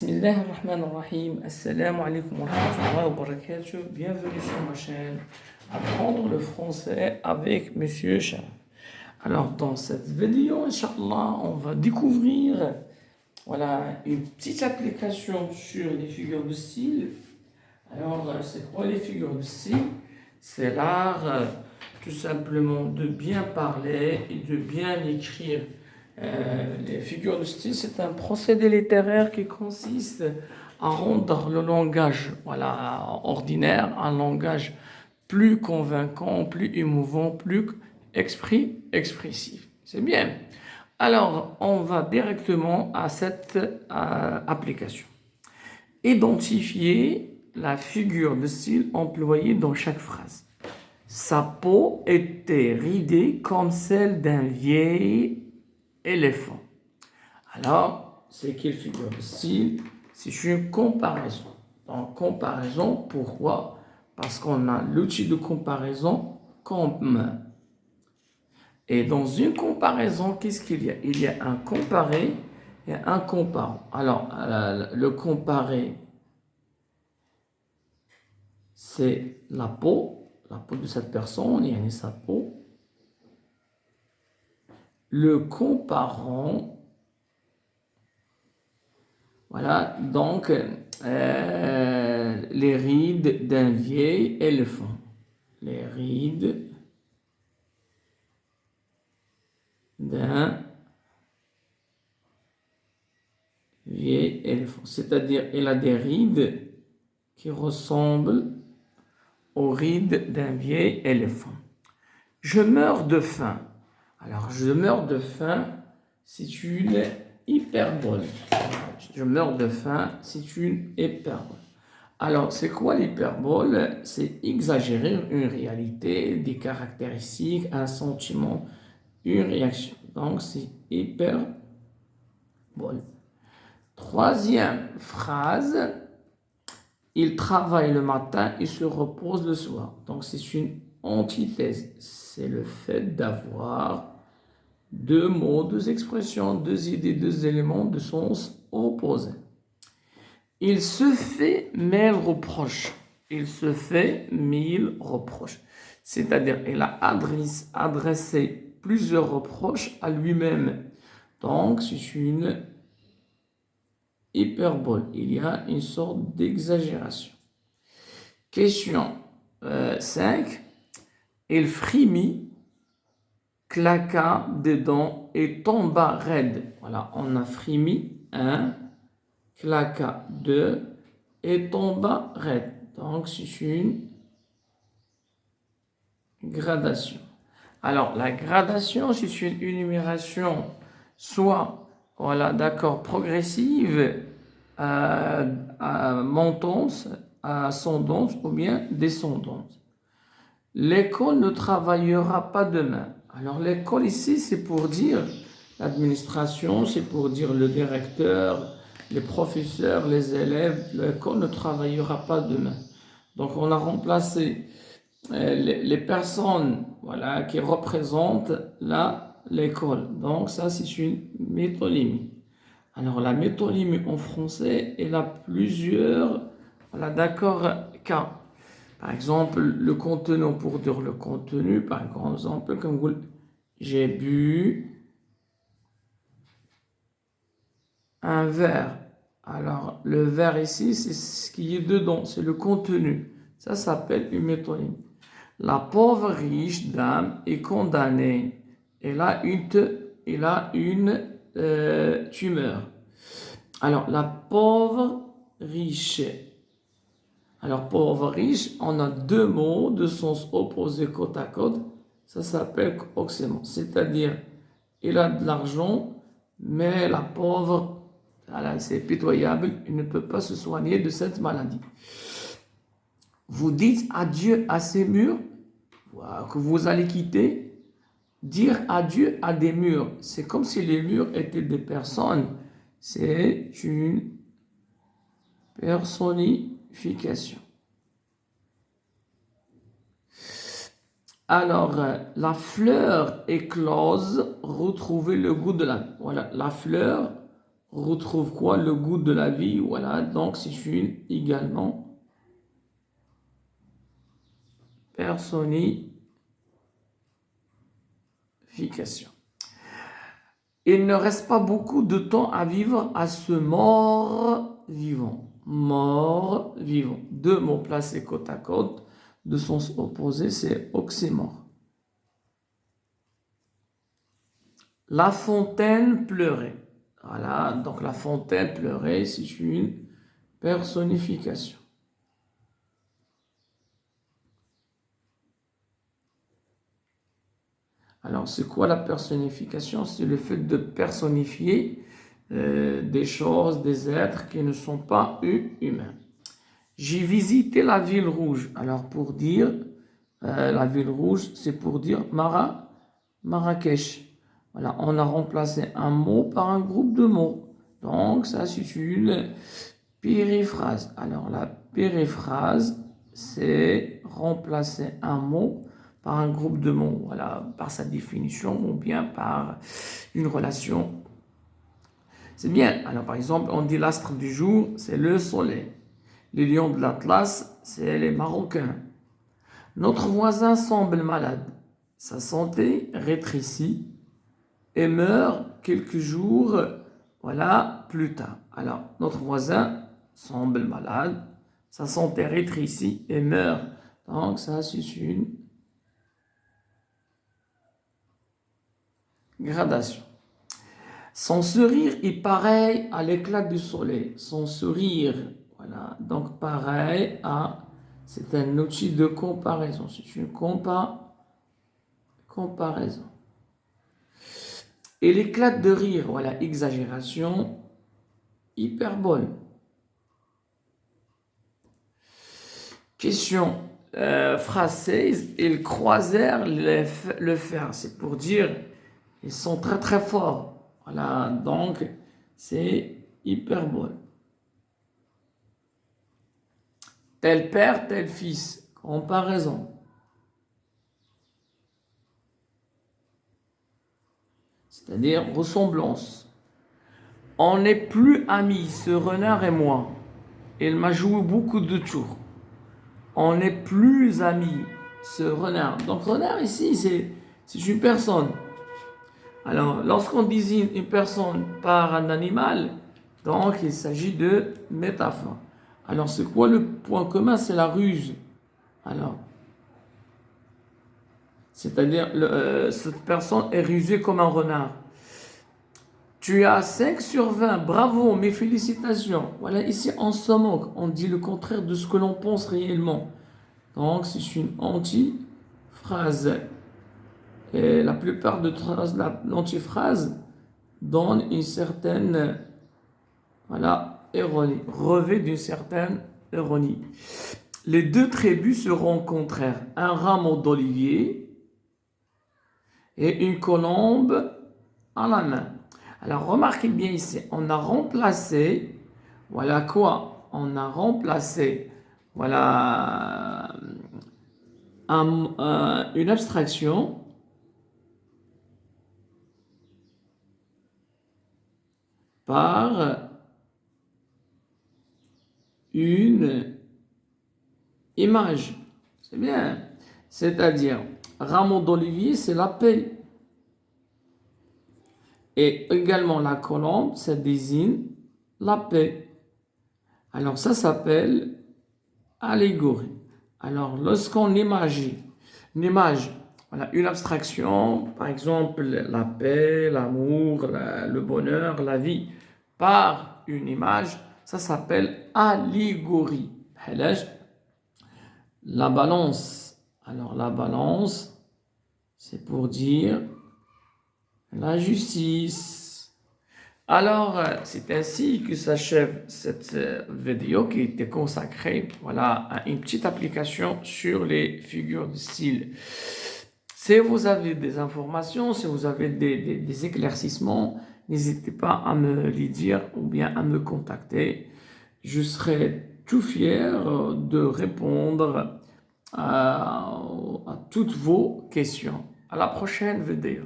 Bismillahirrahmanirrahim. Assalamu alaikum wa rahmatullahi wa barakatuh. Bienvenue sur ma chaîne Apprendre le français avec Monsieur Chat. Alors, dans cette vidéo, Inch'Allah, on va découvrir une petite application sur les figures de style. Alors, c'est quoi les figures de style? C'est l'art, tout simplement, de bien parler et de bien écrire. Les figures de style, c'est un procédé littéraire qui consiste à rendre le langage ordinaire un langage plus convaincant, plus émouvant, plus expressif. C'est bien. Alors, on va directement à cette application. Identifier la figure de style employée dans chaque phrase. Sa peau était ridée comme celle d'un vieil éléphant. Alors, c'est quelle figure de style? C'est une comparaison. Donc, comparaison, pourquoi? Parce qu'on a l'outil de comparaison comme. Et dans une comparaison, qu'est-ce qu'il y a? Il y a un comparé et un comparant. Alors, le comparé, c'est la peau de cette personne, il y a sa peau. Le comparant, donc les rides d'un vieil éléphant. Les rides d'un vieil éléphant. C'est-à-dire, il a des rides qui ressemblent aux rides d'un vieil éléphant. Je meurs de faim. Alors, je meurs de faim, c'est une hyperbole. Je meurs de faim, c'est une hyperbole. Alors, c'est quoi l'hyperbole? C'est exagérer une réalité, des caractéristiques, un sentiment, une réaction. Donc, c'est hyperbole. Troisième phrase, il travaille le matin et se repose le soir. Donc, c'est une antithèse. C'est le fait d'avoir deux mots, deux expressions, deux idées, deux éléments de sens opposés. Il se fait mille reproches. Il se fait mille reproches. C'est-à-dire, il a adressé plusieurs reproches à lui-même. Donc, c'est une hyperbole. Il y a une sorte d'exagération. Question 5. Il frémit, claqua des dents et tomba raide. Voilà, on a frémi 1, claqua 2 et tomba raide. Donc, c'est une gradation. Alors, la gradation, c'est une énumération soit, progressive, montante, ascendante ou bien descendante. L'école ne travaillera pas demain. Alors, l'école ici, c'est pour dire l'administration, c'est pour dire le directeur, les professeurs, les élèves. L'école ne travaillera pas demain. Donc, on a remplacé les personnes qui représentent l'école. Donc, ça, c'est une métonymie. Alors, la métonymie en français, elle a plusieurs cas. Par exemple, le contenu, pour dire le contenu, par exemple, comme vous, j'ai bu un verre. Alors, le verre ici, c'est ce qui est dedans, c'est le contenu. Ça s'appelle une métonymie. La pauvre riche dame est condamnée. Elle a une tumeur. Alors, la pauvre riche. Alors, pauvre riche, on a deux mots de sens opposé côte à côte. Ça s'appelle oxymore. C'est-à-dire, il a de l'argent, mais la pauvre, c'est pitoyable, il ne peut pas se soigner de cette maladie. Vous dites adieu à ces murs que vous allez quitter. Dire adieu à des murs, c'est comme si les murs étaient des personnes. C'est une personnification. Alors, la fleur éclose, retrouver le goût de la... Voilà, la fleur retrouve quoi? Le goût de la vie. Voilà, donc c'est une également personnification. Il ne reste pas beaucoup de temps à vivre à ce mort-vivant. Mort-vivant. Deux mots placés côte à côte, de sens opposé, c'est oxymore. La fontaine pleurait. Voilà, donc la fontaine pleurait, c'est une personnification. Alors, c'est quoi la personnification? C'est le fait de personnifier des choses, des êtres qui ne sont pas humains. J'ai visité la ville rouge. Alors, pour dire la ville rouge, c'est pour dire Marrakech. Voilà, on a remplacé un mot par un groupe de mots. Donc, ça, c'est une périphrase. Alors, la périphrase, c'est remplacer un mot par un groupe de mots, voilà, par sa définition ou bien par une relation. C'est bien. Alors, par exemple, on dit l'astre du jour, c'est le soleil. Les lions de l'Atlas, c'est les Marocains. Notre voisin semble malade. Sa santé rétrécit et meurt quelques jours, voilà, plus tard. Alors, notre voisin semble malade, sa santé rétrécit et meurt. Donc, ça, c'est une gradation. Son sourire est pareil à l'éclat du soleil. Son sourire, voilà, donc pareil à, c'est un outil de comparaison. C'est une comparaison. Et l'éclat de rire, voilà, exagération, hyperbole. Question, phrase 16, ils croisèrent le fer. C'est pour dire, ils sont très très forts. Voilà, donc c'est hyperbole. Tel père, tel fils. Comparaison. C'est-à-dire ressemblance. On n'est plus amis, ce renard et moi. Il m'a joué beaucoup de tours. On n'est plus amis, ce renard. Donc renard ici, c'est une personne. Alors, lorsqu'on désigne une personne par un animal, donc il s'agit de métaphore. Alors, c'est quoi le point commun? C'est la ruse. Alors, c'est-à-dire, cette personne est rusée comme un renard. Tu as 5 sur 20, bravo, mes félicitations. Voilà, ici, on se moque, on dit le contraire de ce que l'on pense réellement. Donc, c'est une antiphrase. Et la plupart de l'antiphrase donne une certaine, voilà, ironie, revêt d'une certaine ironie. Les deux tribus se rencontrèrent, un rameau d'olivier et une colombe à la main. Alors remarquez bien ici, on a remplacé, voilà quoi? On a remplacé, voilà, une abstraction par une image. C'est bien. C'est-à-dire, rameau d'olivier, c'est la paix. Et également la colombe, ça désigne la paix. Alors ça s'appelle allégorie. Alors lorsqu'on imagine une image, voilà, une abstraction, par exemple la paix, l'amour, le bonheur, la vie, par une image, ça s'appelle allégorie. La balance. Alors la balance, c'est pour dire la justice. Alors, c'est ainsi que s'achève cette vidéo qui était consacrée, voilà, à une petite application sur les figures de style. Si vous avez des informations, si vous avez des éclaircissements, n'hésitez pas à me les dire ou bien à me contacter. Je serai tout fier de répondre à toutes vos questions. À la prochaine vidéo.